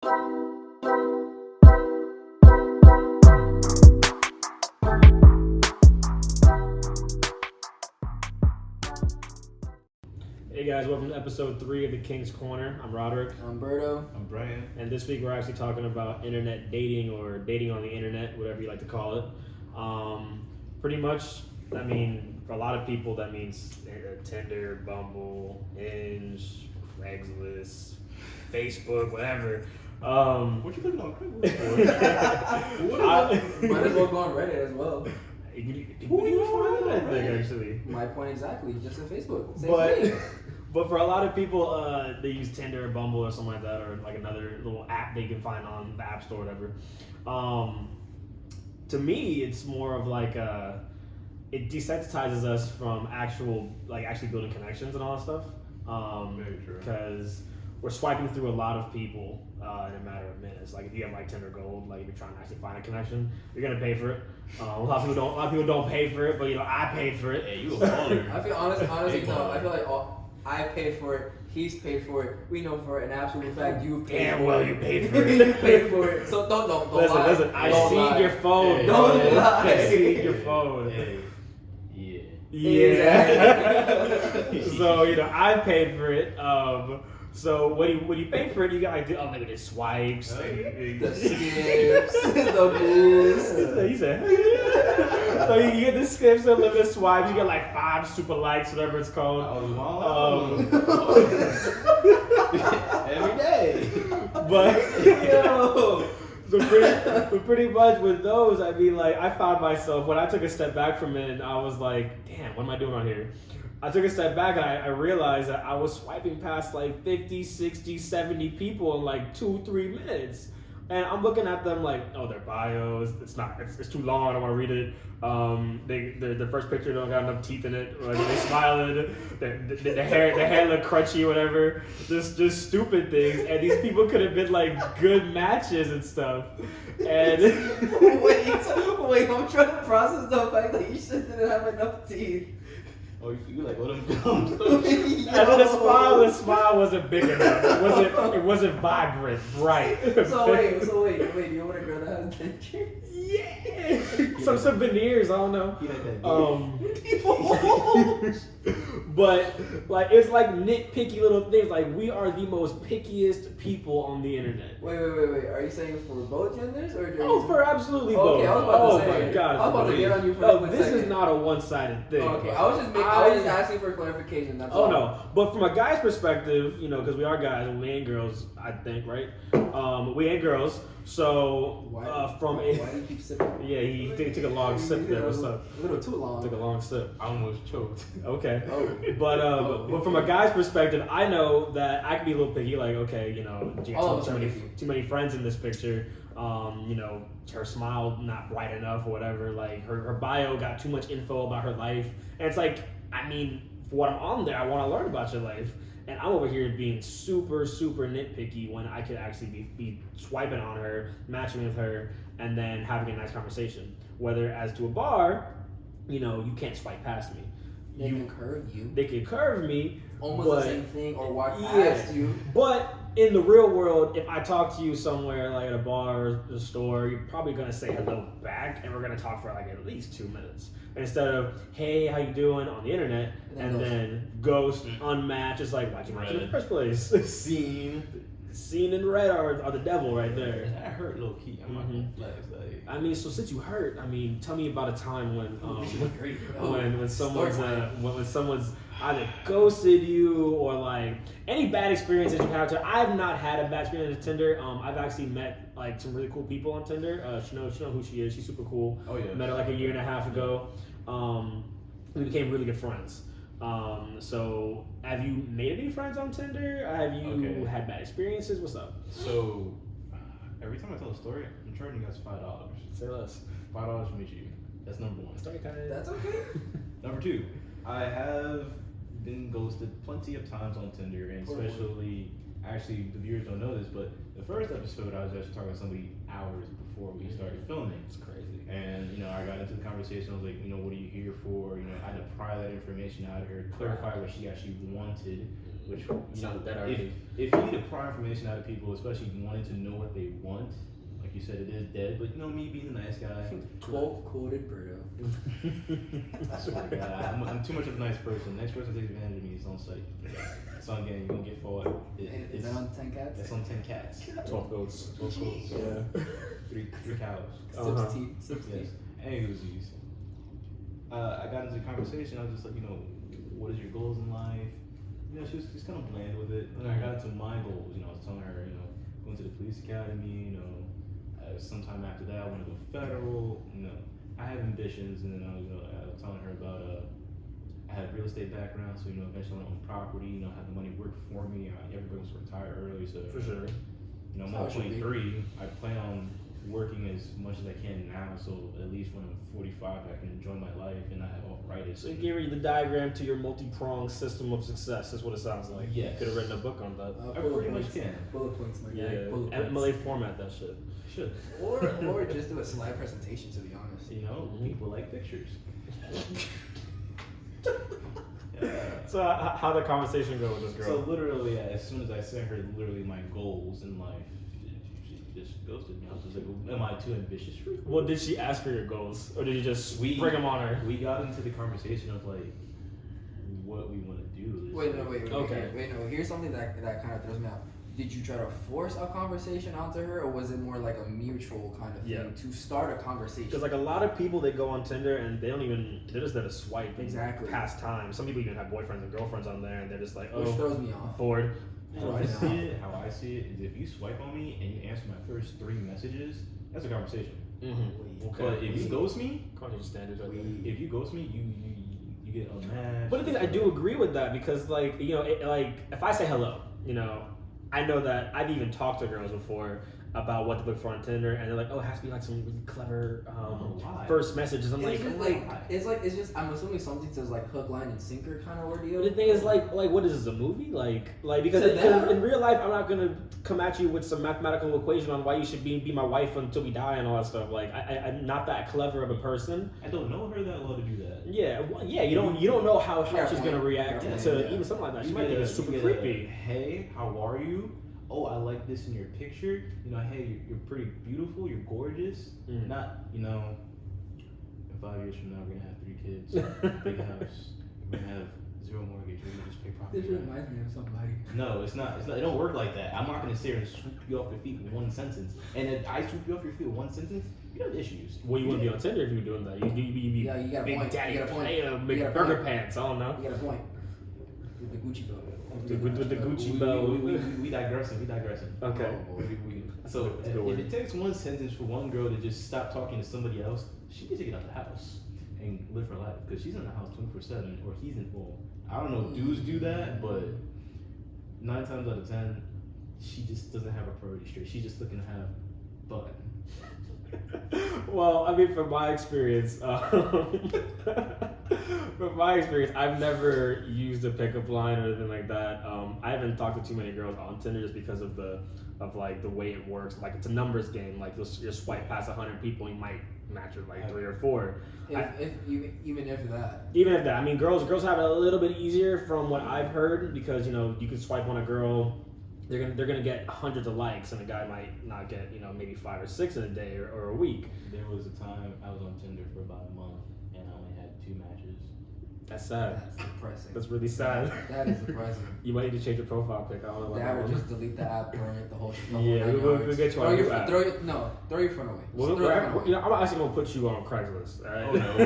Hey guys, welcome to episode 3 of the King's Corner. I'm Roderick. I'm Berto. I'm Brian. And this week we're actually talking about internet dating or dating on the internet, whatever you like to call it. Pretty much, I mean, for a lot of people that means Tinder, Bumble, Hinge, Craigslist, Facebook, whatever. What you looking on Craigslist for? Might as well go on Reddit as well. People even find that thing actually. My point exactly, just on Facebook. Same But thing. but for a lot of people, they use Tinder or Bumble or something like that, or like another little app they can find on the App Store or whatever. To me, it's more of like it desensitizes us from actually building connections and all that stuff. Very true. Because we're swiping through a lot of people in a matter of minutes. Like if you have like Tinder Gold, like if you're trying to actually find a connection, you're gonna pay for it. A lot of people don't pay for it, but I paid for it. Hey, you a baller. I feel honestly Big no. baller. I feel like I paid for it. He's paid for it. We know for an absolute fact you paid Damn for well it. you paid for it. You paid for it. So don't lie. Listen. I Don't see lie. your phone. Hey, bro. don't lie. I see your phone. Hey, yeah. Yeah. Exactly. So I paid for it. So when you pay for it, you got like look at the swipes. The skips, the boosts. He said. So you get the skips, unlimited swipes. You get like 5 super likes, whatever it's called. I was wild. Every day. But Yo. so pretty much with those, I mean, like I found myself when I took a step back from it, and I was like, damn, what am I doing on here? I took a step back and I realized that I was swiping past like 50, 60, 70 people in like 2-3 minutes. And I'm looking at them like, oh, their bios, it's too long, I don't want to read it. Their first picture don't got enough teeth in it, or they smiling, their hair look crunchy, whatever. Just stupid things. And these people could have been like good matches and stuff. And wait, I'm trying to process the fact that you shit didn't have enough teeth. Oh, you like, let them come. and then the smile wasn't big enough. It wasn't vibrant, bright. So wait, you want a girl that has dentures? Yeah. Some veneers, I don't know. He like that But like it's like nitpicky little things. Like we are the most pickiest people on the internet. Wait. Are you saying for both genders or? Oh, for absolutely both. Okay, I was about to say. My God! I was about to get on you for No, a this second. is not a one-sided thing. Okay, I was just asking for clarification. That's Oh all. no! But from a guy's perspective, because we are guys and we ain't girls, I think, right? We ain't girls. So Why do you keep sipping? yeah, he took a long sip there. What's up? A little too long. Took a long sip. I almost choked. Okay. Oh. But from a guy's perspective, I know that I can be a little picky. Like, okay, you got too many friends in this picture. Her smile not bright enough or whatever. Like her bio got too much info about her life, and it's like, I mean, for what I'm on there, I want to learn about your life. And I'm over here being super, super nitpicky when I could actually be swiping on her, matching with her, and then having a nice conversation. Whether as to a bar, you can't swipe past me. They can curve you. They can curve me. Almost but, the same thing, or walk yeah, past you. But in the real world, if I talk to you somewhere like at a bar or a store, you're probably gonna say hello back, and we're gonna talk for like at least 2 minutes. Instead of, hey, how you doing on the internet, and then ghost, unmatch. It's like, why'd you match in the first place? Seen and red are the devil right there. That hurt low key. I'm not gonna flex. Like, I mean, so since you hurt, tell me about a time when great. when someone's either ghosted you or like any bad experiences you have. I've not had a bad experience with Tinder. I've actually met like some really cool people on Tinder. She knows who she is. She's super cool. Oh yeah. Met her like a year and a half ago. We became really good friends. So have you made any friends on Tinder? Have you had bad experiences? What's up? So every time I tell a story, I'm charging you guys $5. Say less. $5 for each of you. That's number one. Story time. That's okay. Number two, I have been ghosted plenty of times on Tinder, and especially, actually, the viewers don't know this, but the first episode I was actually talking to somebody hours before we started filming. It's crazy. And I got into the conversation. I was like, what are you here for? I had to pry that information out of her, clarify what she actually wanted, Which you Sounds know, dead already. if you need to pry information out of people, especially wanting to know what they want, like you said, it is dead. But you know, me being a nice guy, Quoted Berto. I swear to God, I'm too much of a nice person. Next person takes advantage of me is on site. It's on game. You're gonna get fought. Is that on 10 cats? That's on 10 cats. 12 goats. 12 goats. Yeah. Three cows. Uh-huh. Sips tea. Yes. Anyways, I got into the conversation. I was just like, you know, what is your goals in life? You know, she was just kind of bland with it. And I got into my goals. You know, I was telling her, you know, going to the police academy. You know, sometime after that, I want to go federal. You know, I have ambitions, and then I was telling her about I had a real estate background, so you know, eventually I want to own property. You know, have the money work for me. Everybody wants to retire early, so For sure. you know, I'm How not it should be. 23. I plan on working as much as I can now, so at least when I'm 45, I can enjoy my life and not have arthritis. So you gave me the diagram to your multi-pronged system of success. Is what it sounds like. Yes. You could have written a book on that. I pretty much can. Bullet points, my guy. Yeah. Bullet points. MLA format that shit. Should. Or just do a slide presentation, to be honest. You know, Mhm. people like pictures. So how the conversation go with this So girl? literally, as soon as I sent her literally my goals in life, she just ghosted me. I was just like, am I too ambitious for you? Well, did she ask for your goals, or did you just We- bring them on her? We got into the conversation of like what we want to do. Wait, no. Okay. Wait, no. Here's something that kind of throws me out. Did you try to force a conversation onto her, or was it more like a mutual kind of thing Yeah. to start a conversation? Because like a lot of people, they go on Tinder and they're just there to swipe and Exactly. pass time. Some people even have boyfriends and girlfriends on there, and they're just like, Which oh, throws me off. bored. How Right now. how I see it is if you swipe on me and you answer my first 3 messages, that's a conversation. Mm-hmm. Okay. But if you ghost me, Conversation standards. Right there. if you ghost me, you get unmatched. But the thing is, I do agree with that because, like, you know, like if I say hello, you know, I know that I've even talked to girls before about what to look for on Tinder, and they're like, "Oh, it has to be like some really clever why? first messages." I'm It's like, just it's just I'm assuming something says like hook, line, and sinker kind of ordeal. But the thing is, like, what is this, a movie? Like because To them. in real life, I'm not gonna come at you with some mathematical equation on why you should be my wife until we die and all that stuff. Like, I'm not that clever of a person. I don't know her that well to do that. Yeah, well, yeah. You don't know how Fair she's point. gonna react Yeah, to yeah. even something like that. She You might think get it's a- super you get a, creepy. Hey, how are you? Oh, I like this in your picture. You know, hey, you're pretty beautiful. You're gorgeous. Mm. Not, you know, in 5 years from now, we're gonna have 3 kids, big house. We're gonna have 0 mortgage. We're gonna just pay property. This rent. reminds me of somebody. No, it's not. It don't work like that. I'm not gonna sit here and swoop you off your feet with 1 sentence. And if I swoop you off your feet with 1 sentence, you have issues. Well, you wouldn't be on Tinder if you were doing that. You be Yeah, you got a big point. daddy You got a point. player, You big got a burger point. pants. I don't know. You got a point. With the Gucci belt. With the Gucci belt. We digressing. We digressing. Okay. So That's a good if word. it takes 1 sentence for one girl to just stop talking to somebody else, she needs to get out the house and live her life because she's in the house 24/7, or he's in. Well, I don't know if dudes do that, but 9 times out of 10, she just doesn't have her priorities straight. She's just looking to have fun. Well, I mean, from my experience, I've never used a pickup line or anything like that. I haven't talked to too many girls on Tinder just because of the way it works. Like, it's a numbers game. Like, you'll swipe past 100 people, you might match with like 3 or 4. Even if that. Even if that, I mean, girls have it a little bit easier from what I've heard because you know you can swipe on a girl. They're gonna get hundreds of likes, and a guy might not get maybe 5 or 6 in a day or a week. There was a time I was on Tinder for about a month and I only had 2 matches. That's sad. That's depressing. That's really sad. That is depressing. You might need to change your profile pic. I don't know. Dad would just delete the app, burn it, the whole shit. Yeah, we'll get you on your app. Throw your phone away. Well, Throw your phone away. I'm actually gonna put you on Craigslist. All right? Oh no,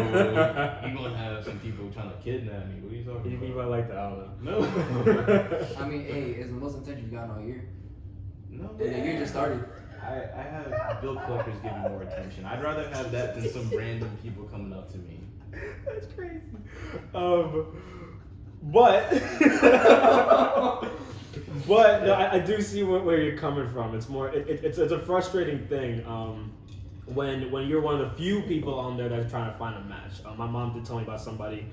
you're gonna have some people trying to kidnap me. What are you talking You about? might like that. I don't know. No. I mean, hey, it's the most attention you got all year. No. And the year just started. I have bill collectors giving more attention. I'd rather have that than some random people coming up to me. That's crazy. But no, I do see where you're coming from. It's more it's a frustrating thing when you're one of the few people on there that's trying to find a match. My mom did tell me about somebody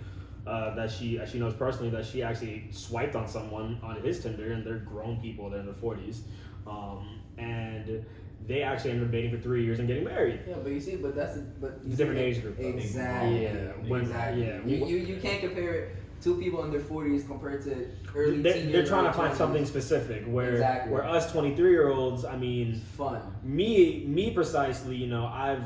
that she knows personally that she actually swiped on someone on his Tinder, and they're grown people, they're in their 40s, and they actually ended up dating for 3 years and getting married. Yeah, but you see, but that's Different age group, though. Exactly. Yeah, Exactly. yeah. You can't compare it. two people in their 40s compared to early teenagers. They're trying to find something specific. Where us 23-year-olds, I mean, It's fun. me precisely, you know, I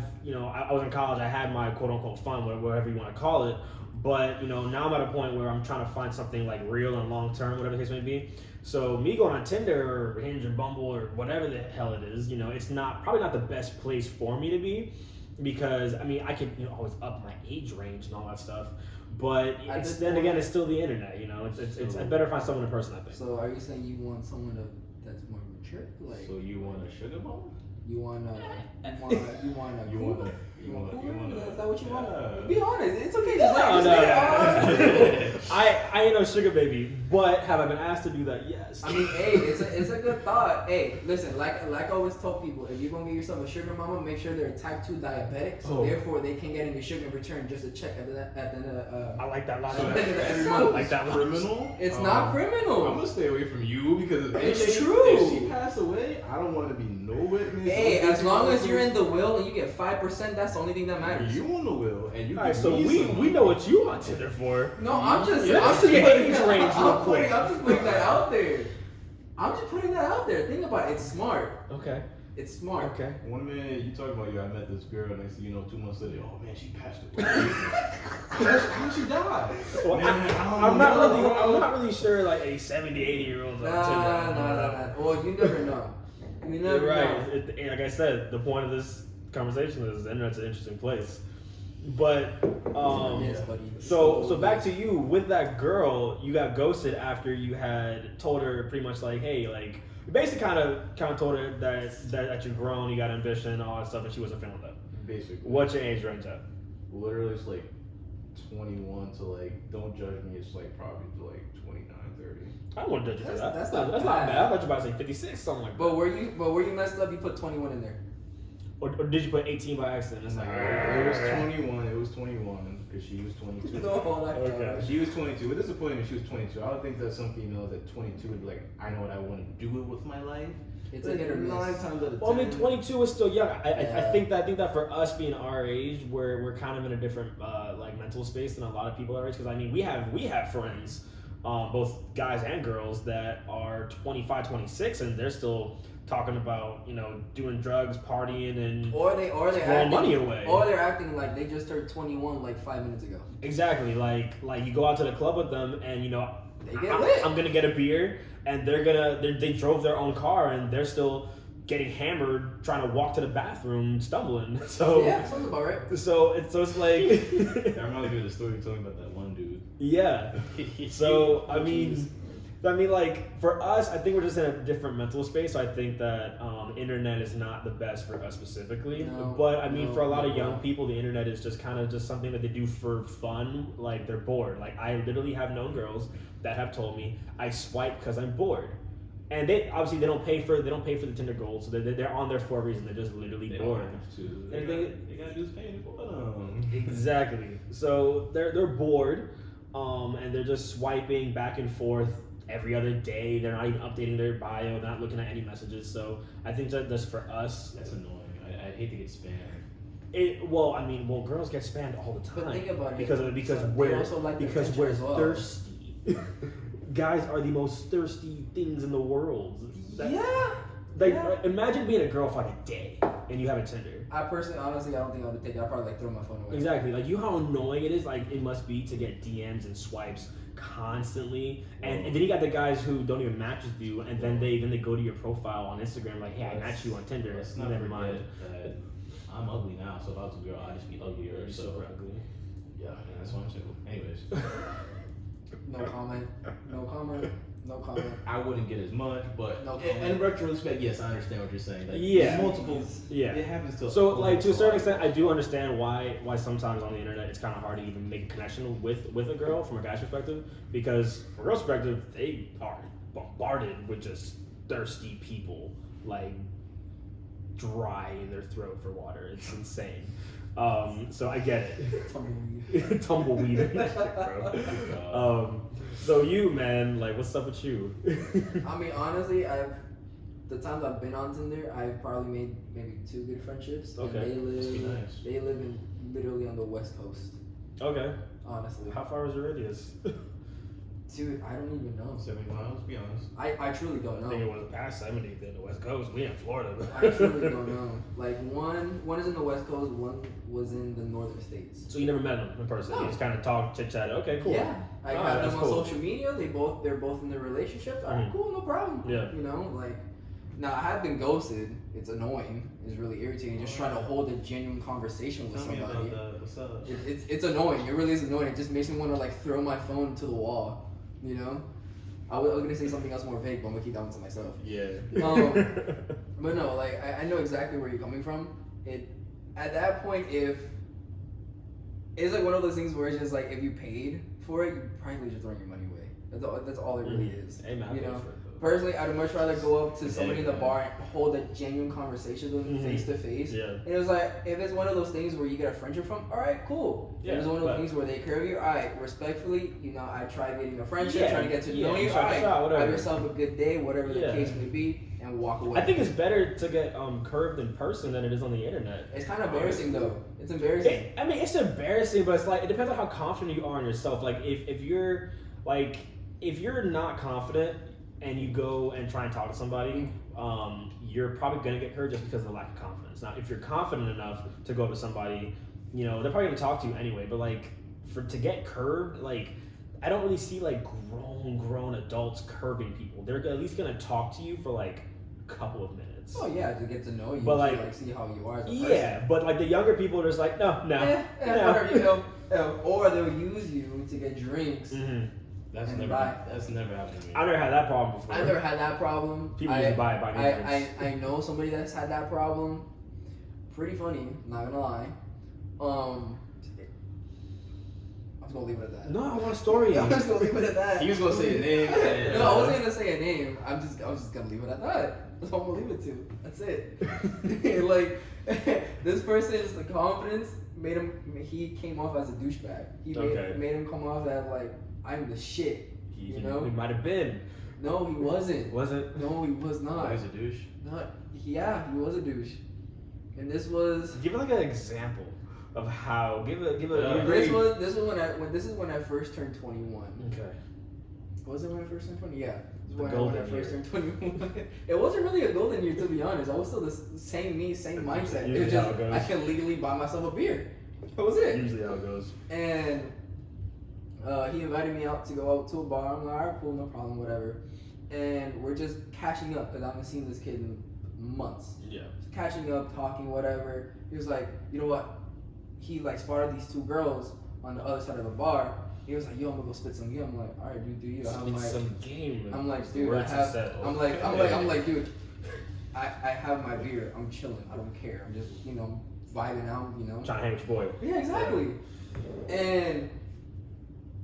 was in college. I had my quote unquote fun, whatever you want to call it. But you know, now I'm at a point where I'm trying to find something like real and long term, whatever the case may be. So me going on Tinder or Hinge or Bumble or whatever the hell it is, you know, it's probably not the best place for me to be, because I mean I could always up my age range and all that stuff, but again it's still the internet, you know. It's better to find someone in person, I think. So are you saying you want someone that's more mature? Like, So you want a sugar mama? you want a You want Is that what you want? Yeah. Be honest. It's okay. No, Just I ain't no sugar baby, but have I been asked to do that? Yes. I mean, hey, it's a good thought. Hey, listen, like I always tell people, if you're gonna get yourself a sugar mama, make sure they're type 2 diabetic, so therefore they can get any sugar in return, just a check at the I like that at the logic. end of every I month. like that logic. criminal? It's not criminal. I'm gonna stay away from you because It's true. If she passed away, I don't want to be no witness. Hey, as long as you're in the will and you get 5%, that's the only thing that matters. You on the will, and you. All right, give so me we some know what you on Tinder for. No, I'm just Yeah, I'm let's see just your putting age that- range real I'm quick. just putting that out there. I'm just putting that out there. Think about it. It's smart. Okay. It's smart. Okay. One minute you talk about I met this girl, next thing you know, 2 months later, oh man, she passed away. How she died? Well, I'm not really sure like a 70, 80-year-old on Tinder. Nah. Well, you never know. You never You're right. know. Like I said, the point of this conversation is the internet's an interesting place. But Yes, buddy. so back to you with that girl. You got ghosted after you had told her pretty much like, hey, like you basically kind of told her that you're grown, you got ambition, all that stuff, and she wasn't feeling that. Basically. What's your age range at? Literally, it's like 21 to like, don't judge me, it's like probably to like 29, 30. I wouldn't judge you for that. That's not not bad. bad. I thought you were about to say 56, something like that. But where you messed up, you put 21 in there. Or did you put 18 by accident? It's like, It was 21 because she was 22. No, Okay. She was 22. It disappointed me she was 22. I would think that some females at 22 would be like, I know what I want to do with my life. It's a hit or miss. 9 times out of 10. well, I mean, 22 is still young. I Yeah. think that for us being our age, we're kind of in a different like mental space than a lot of people our age. Because I mean, we have friends, both guys and girls, that are 25, 26, and they're still talking about doing drugs, partying, and Or they throwing acting, money away. Or they're acting like they just turned 21 like 5 minutes ago. Exactly, like you go out to the club with them, and They get lit. I'm gonna get a beer, and they drove their own car, and they're still getting hammered, trying to walk to the bathroom, stumbling. So Yeah, sounds about right. so it's like That reminds me of the story you told me about that one dude. yeah. So I mean, like for us, I think we're just in a different mental space. So I think that internet is not the best for us specifically. No, but I mean, no, for a lot of no. young people, the internet is just kind of just something that they do for fun. Like they're bored. Like I literally have known girls that have told me I swipe because I'm bored. And they obviously they don't pay for the Tinder Gold, so they're on there for a reason. They're just literally They bored. don't have to. And They got dudes paying for them. Exactly. So they're bored, and they're just swiping back and forth every other day. They're not even updating their bio. They're not looking at any messages. So I think that's for us. That's annoying. I hate to get spammed. Girls get spammed all the time. But think about it. because They we're also like the because attention we're as well. thirsty. Guys are the most thirsty things in the world. Yeah. Imagine being a girl for like a day and you have a Tinder. I personally, honestly, I don't think I would take it. I'd probably like throw my phone away. Exactly. Like you know how annoying it is. Like it must be to get DMs and swipes constantly, and then you got the guys who don't even match with you, and then they go to your profile on Instagram like, hey, I matched you on Tinder. Let's not Never forget mind. that I'm ugly now, so if I was a girl, I'd just be uglier. You're So super ugly. yeah, that's why I'm single. Anyways, No comment. No comment. No comment. I wouldn't get as much, but No in comment. retrospect, yes, I understand what you're saying. Like, Yeah. there's multiple. Yeah. It happens to. So like to a certain extent, I do understand why sometimes on the internet it's kind of hard to even make a connection with a girl from a guy's perspective, because from a girl's perspective they are bombarded with just thirsty people, like dry in their throat for water. It's insane. So I get it. Tumbleweed. Tumbleweed in that shit, bro. So you, man, like, what's up with you? I mean, honestly, the times I've been on Tinder, I've probably made maybe 2 good friendships. Okay. And Must be nice. they live in literally on the West Coast. Okay. Honestly. How far is your radius? Dude, I don't even know. 70 miles, be honest. I truly don't I think it know. was past 70 in the West Coast. We in Florida. I truly don't know. Like one is in the West Coast, one was in the northern states. So you never met them in person? No. You just kind of talked, chit chatted. Okay, cool. Yeah, I Oh, got that's them on cool. social media. They're both in their relationships. Alright, Mhm. cool, no problem. Yeah. You know, like now I have been ghosted. It's annoying. It's really irritating. Just trying to hold a genuine conversation with Tell me somebody. about that. What's up? It's annoying. It really is annoying. It just makes me want to like throw my phone to the wall. You know. I was gonna say something else more vague, but I'm gonna keep that one to myself. Yeah. But no, like I know exactly where you're coming from. It at that point, if it's like one of those things where it's just like if you paid for it, you're probably just throwing your money away. That's all it really is. Hey, man, I You paid know? for it, though. Personally, I'd much rather go up to somebody in the Yeah. bar and hold a genuine conversation with them Mhm. face to face. Yeah. And it was like, if it's one of those things where you get a friendship from, all right, cool. Yeah, if it's one of those but- things where they care of you, all right, respectfully, you know, I try getting a friendship, Yeah, try to get to yeah, know you, shot all to right, shot, whatever. have yourself a good day, whatever the Yeah. case may be, and walk away. I think it's better to get curved in person than it is on the internet. It's kind of embarrassing though. It's embarrassing. I mean, it's embarrassing, but it's like it depends on how confident you are in yourself. Like if you're not confident and you go and try and talk to somebody, you're probably gonna get hurt just because of the lack of confidence. Now, if you're confident enough to go up to somebody, you know they're probably gonna talk to you anyway. But like to get curved, like I don't really see like grown adults curving people. They're at least gonna talk to you for like a couple of minutes. Oh yeah, to get to know you, But, to, like, see how you are as a person. Yeah, but like the younger people are just like no. Whatever, you know, or they'll use you to get drinks. Mm-hmm. That's And never bye. that's never happened to me. I never had that problem before. I never had that problem. People just buy drinks. I know somebody that's had that problem. Pretty funny, not gonna lie. I was gonna leave it at that. No, I want a story. I was gonna leave it at that. He was gonna say a name. and- No, I wasn't gonna say a name. I was just gonna leave it at that. That's all I'm gonna leave it to. That's it. Like this person's the confidence made him. He came off as a douchebag. He Okay. made him come off as like I'm the shit. You know? He might have been. No, he wasn't. Was it? No, he was not. Why is a douche? Not. Yeah, he was a douche. And this was. Give it like an example of how. Give a. Yeah. This is when I first turned 21. Okay. Was it when I first turned 20? Yeah. The When I golden first year. turned 21. It wasn't really a golden year, to be honest. I was still the same me, same mindset. Usually It's just how it goes. I can legally buy myself a beer. That was it. Usually how it goes. And he invited me out to go out to a bar. I'm like, alright, cool, no problem, whatever. And we're just catching up because I haven't seen this kid in months. Yeah. Catching up, talking, whatever. He was like, you know what? He like spotted these two girls on the other side of the bar. He was like, yo, I'm gonna go spit some game. I'm like, all right, dude, do you? I'm It's like, some game. I'm like, It's the dude, I words to have. settle. I'm like, dude, I have my beer. I'm chilling. I don't care. I'm just, you know, vibing out. You know. Trying to hang with your boy. Yeah, exactly. And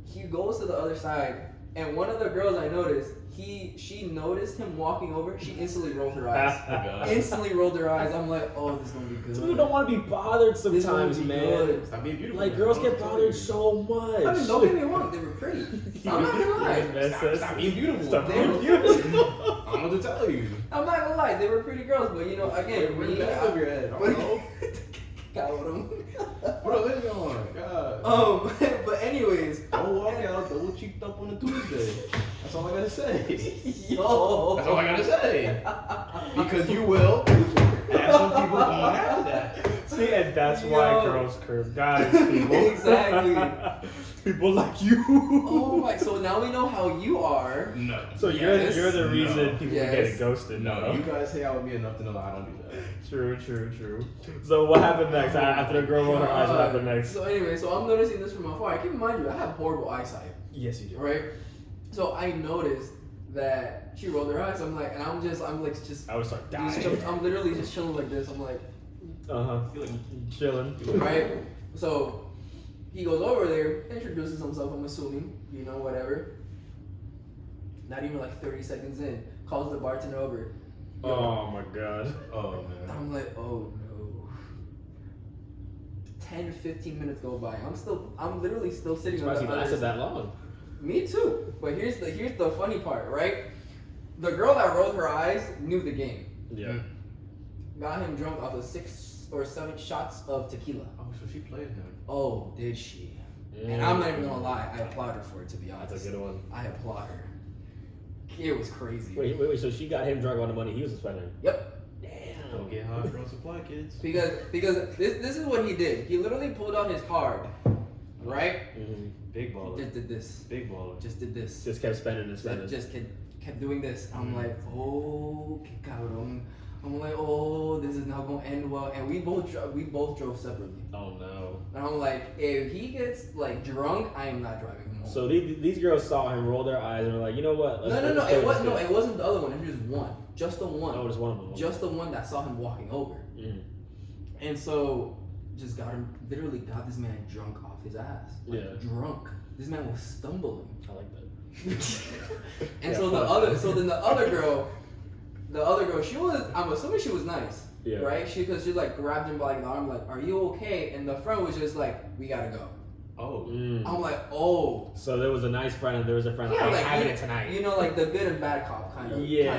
he goes to the other side, and one of the girls I noticed, she noticed him walking over. She instantly rolled her eyes. Instantly rolled her eyes. I'm like, oh, this is gonna be good. Some people don't want to be bothered This is gonna sometimes, be man. good. Stop being beautiful. Like man. girls I'm get telling bothered you. so much. I mean, don't get me wrong, they were pretty. I'm not gonna lie. Stop being beautiful. Stop They being were beautiful. I'm gonna tell you. I'm not gonna lie, they were pretty girls, but you know, again, Where's me, the back of your head? I don't know. Got them. Put a hoodie on. God. But anyways, Don't walk out double cheeked up on a Tuesday. That's all I gotta say. yo. That's all I gotta say. Because you will have some people going after that. See, and that's why Yo. girls curve guys, people. Exactly. People like you. Oh my! So now we know how you are. No. So Yes. you're the reason No. people Yes. are getting ghosted. No, you guys hang out with me enough to know I don't do that. True. So what happened next? After the girl rolled her eyes, what happened next? So anyway, so I'm noticing this from afar. Keep in mind, I have horrible eyesight, Yes, you do. right? So I noticed that she rolled her eyes. I'm like, and I'm like, I would start just dying. I'm literally just chilling like this. I'm like, Chilling. right? So he goes over there, introduces himself. I'm assuming, you know, whatever. Not even like 30 seconds in, calls the bartender over. Yo, Oh my god. Oh And man. I'm like, oh no. 10, 15 minutes go by. I'm literally still sitting on Surprised the he other lasted side. that long. Me too. But here's the funny part, right? The girl that rolled her eyes knew the game. Yeah. Got him drunk off of 6 or 7 shots of tequila. Oh, so she played him. Oh, did she? And I'm not even gonna lie, I applaud her for it, to be honest. That's a good one. I applaud her. It was crazy. Wait. So she got him drunk on the money he was spending. Yep. Damn. Don't get high from supply, kids. Because this is what he did. He literally pulled out his card, right? Mm-hmm. Big baller. Just did this. Big baller. Just did this. Just kept spending and spending. Just kept doing this. I'm like, oh, que cabrón. I'm like, oh, this is not gonna end well. And we both drove separately. Oh no. And I'm like, if he gets like drunk, I am not driving him home. So these girls saw him roll their eyes and were like, you know what? No. It wasn't the other one. It was just one. Just the one. Oh, just one of them. Just the one that saw him walking over. Mm. And so, just literally got this man drunk off his ass. Like, Yeah. drunk. This man was stumbling. I like that. And Yeah, so then the other girl, she was, I'm assuming she was nice. Yeah. Right? Because she like grabbed him by the arm, like, are you okay? And the friend was just like, we gotta go. Oh. Mm. I'm like, oh. So there was a nice friend and there was a friend Yeah, like, like, having it tonight. You know, like the good and bad cop kind of ordeal.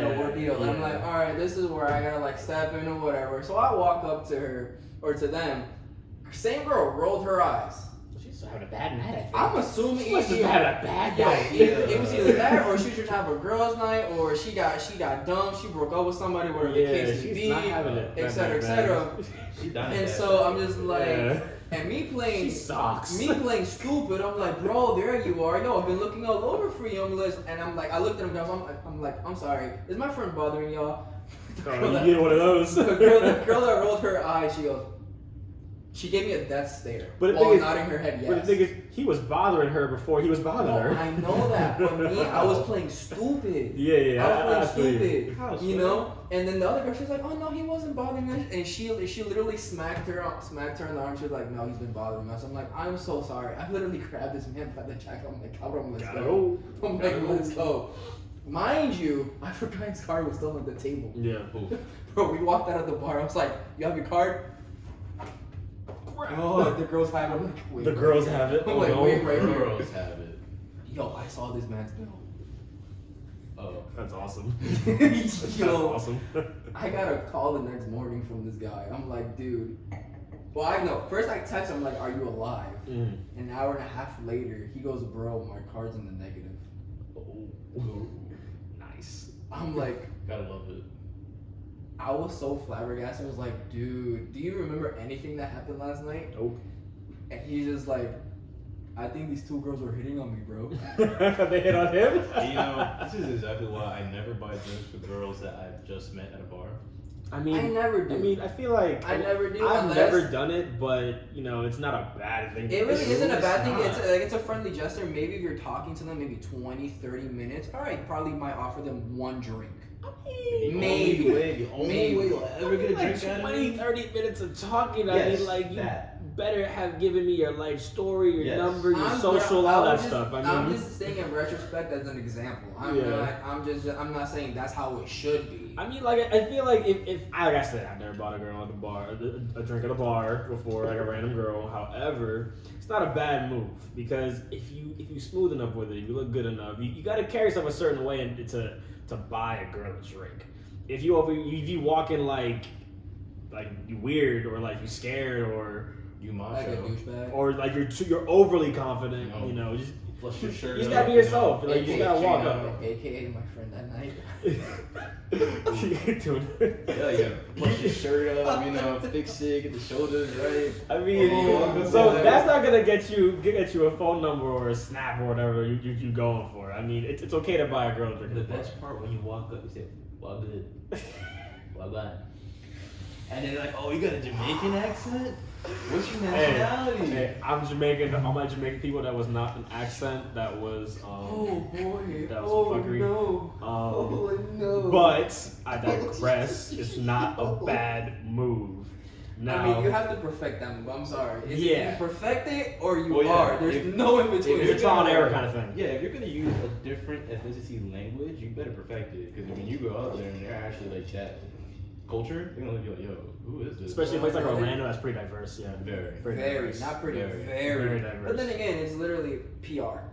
And I'm yeah. like, all right, this is where I gotta like step in or whatever. So I walk up to her or to them. Same girl rolled her eyes. She's having a bad night, I think. I'm assuming She must have had a bad night. It was either that or she should have a girls' night or she got dumped. She broke up with somebody, whatever the case may she's be, not having it. etc., etc. She died. And so I'm just like, Yeah. and me She playing sucks. stupid. I'm like, bro, there you are. Yo, I've been looking all over for you. And I'm like, I looked at him guys. I'm like, I'm sorry. Is my friend bothering y'all? Oh, you get one of those. The girl that rolled her eyes, she gave me a death stare But the while thing is- nodding her head yes. But the thing is, he was bothering her before he was bothering No, her. I know that, but me, I was playing stupid. Yeah, I was feel playing you. stupid, How you know. And then the other girl, she's like, "Oh no, he wasn't bothering us." And she literally smacked her in the arm. She was like, "No, he's been bothering us." I'm like, "I'm so sorry." I literally grabbed this man by the jacket. I'm like, "Cabrón, let's Gotta go." go. I'm like, "Let's go." Mind you, I forgot his card was still on the table. Yeah. Bro, we walked out of the bar. I was like, "You have your card?" Oh, the girls have it. I'm like, wait, The right girls here. have it. I'm Oh, like, no. wait, right here. Girls have it. Yo, I saw this man's bill. Oh. That's awesome. Yo, That's awesome. I got a call the next morning from this guy. I'm like, dude. Well, I know. First, I text him like, "Are you alive?" Mm. An hour and a half later, he goes, "Bro, my card's in the negative." Oh. Nice. I'm like, Gotta love it. I was so flabbergasted. I was like, dude, do you remember anything that happened last night? Nope. And he's just like, I think these two girls were hitting on me, bro. They hit on him? You know, this is exactly why I never buy drinks for girls that I've just met at a bar. I mean, I never do. I mean, I feel like I never do. I've unless- never done it, but you know, it's not a bad thing. It really isn't a bad thing. not. It's a friendly gesture. Maybe if you're talking to them, maybe 20, 30 minutes. All right, probably might offer them one drink. Maybe. The only way you'll ever get a like drink out of 20, me. 30 minutes of talking. I Yes, mean, like, you that. better have given me your life story, your Yes. number, your I'm social, gra- all I that was stuff. just- I I'm mean, just saying in retrospect as an example. I'm Yeah. I'm not saying that's how it should be. I mean, like, I feel like if like I said, I've never bought a girl at the bar, a drink at a bar before, like a random girl. However, it's not a bad move because if you smooth enough with it, if you look good enough, you got to carry yourself a certain way to buy a girl a drink. If you walk in like you weird or like you scared or You Like a macho. douchebag. or like you're overly confident, No. you know, just Flush your shirt you just up, gotta be yourself. Like, you just gotta walk you up. know. AKA my friend that night. Dude. Yeah, you gotta flush your shirt up, you know, fix it, get the shoulders right. I mean, Oh, so yeah. that's not gonna get you a phone number or a snap or whatever you going for. I mean, it's okay to buy a girl a drink. The best part when you walk up, you say, "Well good, well done," and they're like, "Oh, you got a Jamaican accent? What's your nationality?" Hey, I'm Jamaican. All my Jamaican people, that was not an accent. That was Oh boy. That was Oh fuckery. no. Oh no. But I digress. It's not a bad move. Now, I mean, you have to perfect that move. I'm sorry. It's Yeah. either you perfect it or you Well, yeah, are. There's if- no in between. it's a trial and error kind of thing. Yeah, if you're gonna use a different ethnicity language, you better perfect it. Because when you go out there and they're actually like that culture, they're gonna look like, "Yo, who is this?" Especially a place like Orlando, that's pretty diverse. Yeah, Very. Very, diverse. not pretty, Very. very. diverse. But then again, it's literally PR.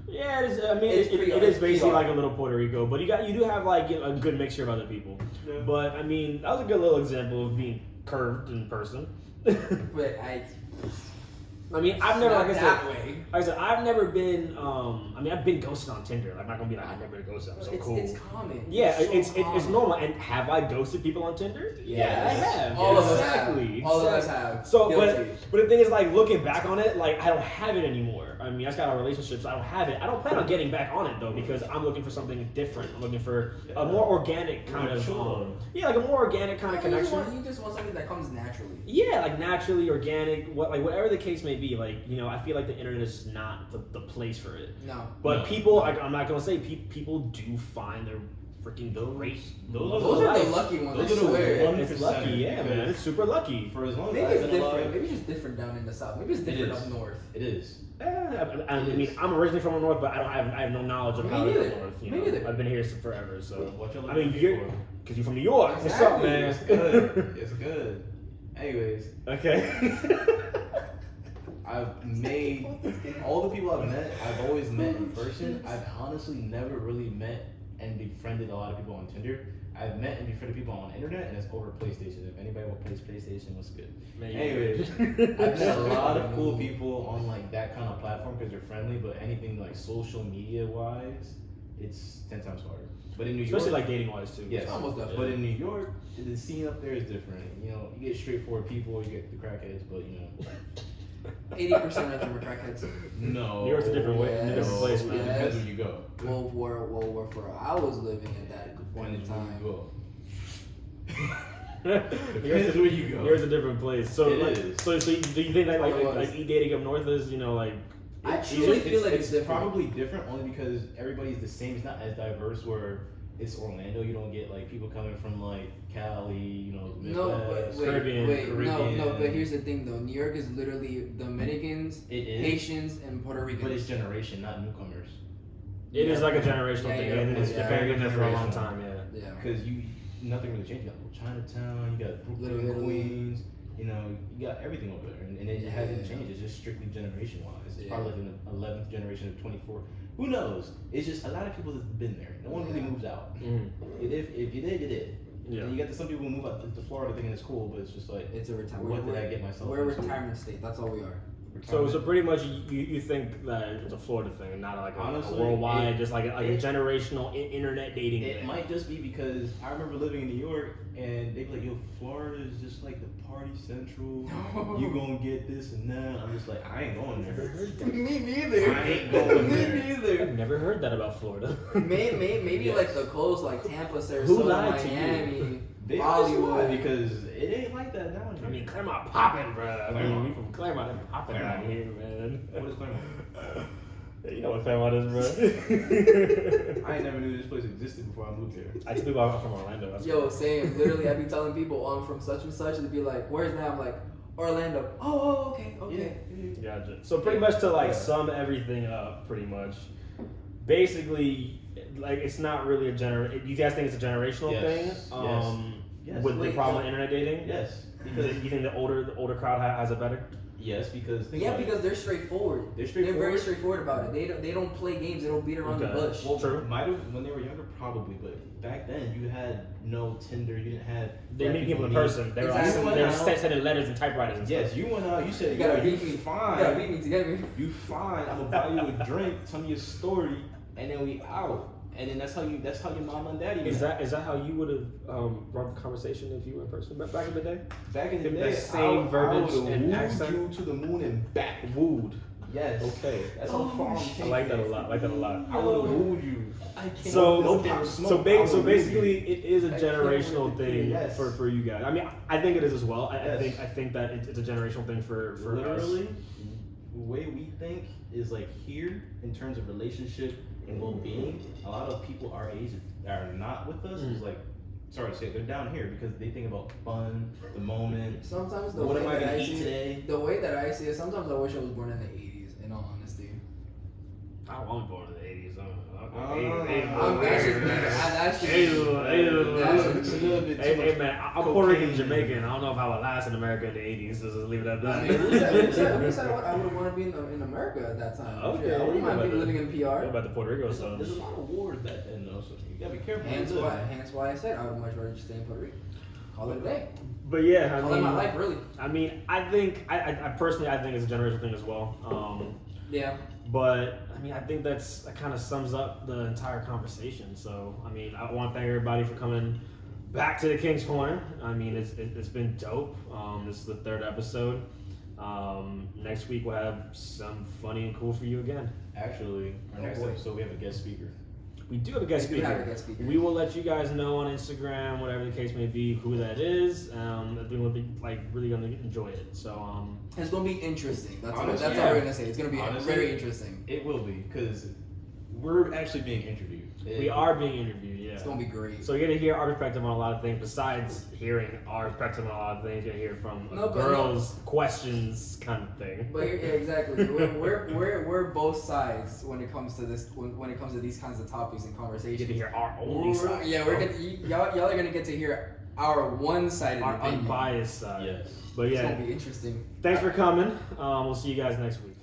Yeah, it is. I mean, It's it pretty- is it's basically PR. like a little Puerto Rico, but you do have like a good mixture of other people. Yeah. But I mean, that was a good little example of being curved in person. But I mean, I've never, Not like I that said, way. like I said, I've never been. I mean, I've been ghosted on Tinder. Like, I'm not gonna be like, I've never been ghosted. I'm so cool. It's common. Yeah, so it's common. normal. And have I ghosted people on Tinder? Yeah, I have. All of us exactly. have. All of us have. So, Guilty. but the thing is, like, looking back on it, like, I don't have it anymore. I mean, I just got a relationship, so I don't have it. I don't plan on getting back on it though, because I'm looking for something different. I'm looking for a more organic kind of, like a more organic kind of connection. You just want something that comes naturally. Yeah, like naturally organic, whatever the case may be. Like, you know, I feel like the internet is not the place for it. No. But No. people, I'm not gonna say people do find their freaking great. Those are the lucky ones. Those I are the swear. ones. It's lucky, yeah, man. It's super lucky. For as long as Maybe I've it's been different. alive, Maybe it's just different down in the south. Maybe it's different is. up north. it is. I mean, I'm originally from the north, but I have no knowledge of Me how it is neither. up north. You Me know? neither. I've been here forever, so. What y'all I looking mean, you're for? because you're from New York. What's up, Exactly. man? It's good. It's good. Anyways, Okay. I've made all the people I've met. I've always met in person. I've honestly never really met and befriended a lot of people on Tinder. I've met and befriended people on the internet, and it's over PlayStation. If anybody will play PlayStation, what's good? Man, Anyways, I've met a lot of cool people on like that kind of platform because they're friendly. But anything like social media wise, it's 10 times harder. But in New York, Especially like dating wise too. yes, Almost definitely. but in New York, the scene up there is different. You know, you get straightforward people, you get the crackheads, but you know. 80% of them are crackheads. No. New York's a different way, Yes. different place, It man. Yes. depends where you go. Well, where I was living at that point in Depends where time. you go. Here's Depends where you go. Here's a different place. So, It like, is. so do you think that It was. like dating up north is, you know, like I it's truly easier? feel like it's different. probably different only because everybody's the same. It's not as diverse where it's Orlando. You don't get like people coming from like Cali, you know, No, Midwest. Caribbean, no. But here's the thing, though. New York is literally Dominicans, It is, Haitians, and Puerto Ricans. but it's generation, not newcomers. It is like a generational Yeah, thing. yeah, and it's yeah. been there for a long Generational. time. Yeah. Yeah. Because nothing really changed. You got Chinatown, you got Brooklyn, Literally. Queens. You know, you got everything over there, and it hasn't Yeah. changed. It's just strictly generation wise. It's Yeah. probably like an 11th generation of 24. Who knows? It's just a lot of people have been there. No one really Yeah. moves out. Mhm. If you did, you did. Yeah. And you got some people who move out to Florida thinking it's cool, but it's just like, It's a what retirement. did I get myself We're a into? retirement state. That's all we are. So pretty much you think that it's a Florida thing, and not like a Honestly, worldwide, just like a it- generational internet dating It thing. might just be because I remember living in New York and they'd be like, yo, Florida is just like the party central. You gonna get this and that. I'm just like, I ain't going there. Me neither. I ain't going Me there. neither. I've never heard that about Florida. Maybe Yes. like the coast, like Tampa, Who Sarasota, lied to you? Miami, They Hollywood. Hollywood because it ain't like that down here. I mean, Claremont popping, bro. I mean, Claremont. we from Claremont and popping down here, man. What is Claremont? You know what Claremont is, bro. I ain't never knew this place existed before I moved here. I just think I'm from Orlando. That's Yo, same. Literally, I be telling people, oh, I'm from such and such, and they be like, where's that? I'm like, Orlando. Oh, okay. Gotcha. So pretty much to like sum everything up, pretty much, basically, like it's not really a You guys think it's a generational Yes. thing? Yes. With the Wait, problem with internet dating? Yes. Because you think the older crowd has it better? Yes, because think Yeah, about it. because they're straightforward. They're They're straightforward. very straightforward about it. They don't play games. They don't beat around the Okay. bush. Well, True. might have when they were younger, probably, but back then you had no Tinder. You didn't have. They meet people in meet. person. They were Exactly. like, they were sending letters and typewriters and Yes, stuff. you went out. You said, You gotta "Yo, you beat me. fine. You gotta beat me together. You fine. I'm gonna buy you a drink. Tell me a story, and then we out. And then that's how your mama and daddy. Is met. that how you would have brought the conversation if you were in person back in the day? Back in the the day? same verbiage I would've and wooed accent? you to the moon and back. Wooed. Yes. Okay. That's how far I'm I taking like that a it. lot. I like that a lot. I would have wooed you. I can't. So, No pop smoke, so, I would've so wooed basically, you. it is a I can't generational wait to thing yes. for you guys. I mean, I think it is as well. Yes. I think that it's a generational thing for us. Literally, the way we think is like here in terms of relationship and well-being. A lot of people our age that are not with us is like, sorry to say, they're down here because they think about fun, the moment. Sometimes the What way am I that gonna I eat see today? the way that I see it, sometimes I wish I was born in the '80s. In all honesty, I was born in the 80s. I'm actually. It's a little bit too Hey much man, I'm Puerto Rican, cocaine. Jamaican. I don't know if I would last in America in the 80s. Just leave it at I that. mean, who said what? I would want to be in America at that time. Okay, I wouldn't mind but- living in What PR. about the Puerto Rico stuff? There's a lot of wars back then though, so you gotta be careful. Hence why I said I would much rather just stay in Puerto Rico. Call it a day. But yeah, I Call it mean, my life, really. I mean, I think I personally I think it's a generational thing as well. Yeah. But I mean, I think that kind of sums up the entire conversation. So I mean, I want to thank everybody for coming back to the King's Corner. I mean, it's been dope. This is the 3rd episode. Next week we'll have some funny and cool for you again. Actually, our next episode we have a guest speaker. We do have a guest We do speaker. have a guest speaker. We will let you guys know on Instagram, whatever the case may be, who that is. I think we'll be really gonna enjoy it. So It's gonna be interesting. That's Honestly, all yeah. we're gonna say. It's gonna be Honestly, very interesting. It will be because we're actually being interviewed. we are being interviewed. Yeah. It's gonna be great. So you're gonna hear our perspective on a lot of things. Besides hearing our perspective on a lot of things, you're gonna hear from No, but girls' questions kind of thing. But yeah, exactly. We're both sides when it comes to this. When it comes to these kinds of topics and You conversations. get to hear our only side. Yeah, y'all are gonna get to hear our one-sided our opinion. unbiased side. Yes. But It's yeah, gonna be interesting. thanks for coming. We'll see you guys next week.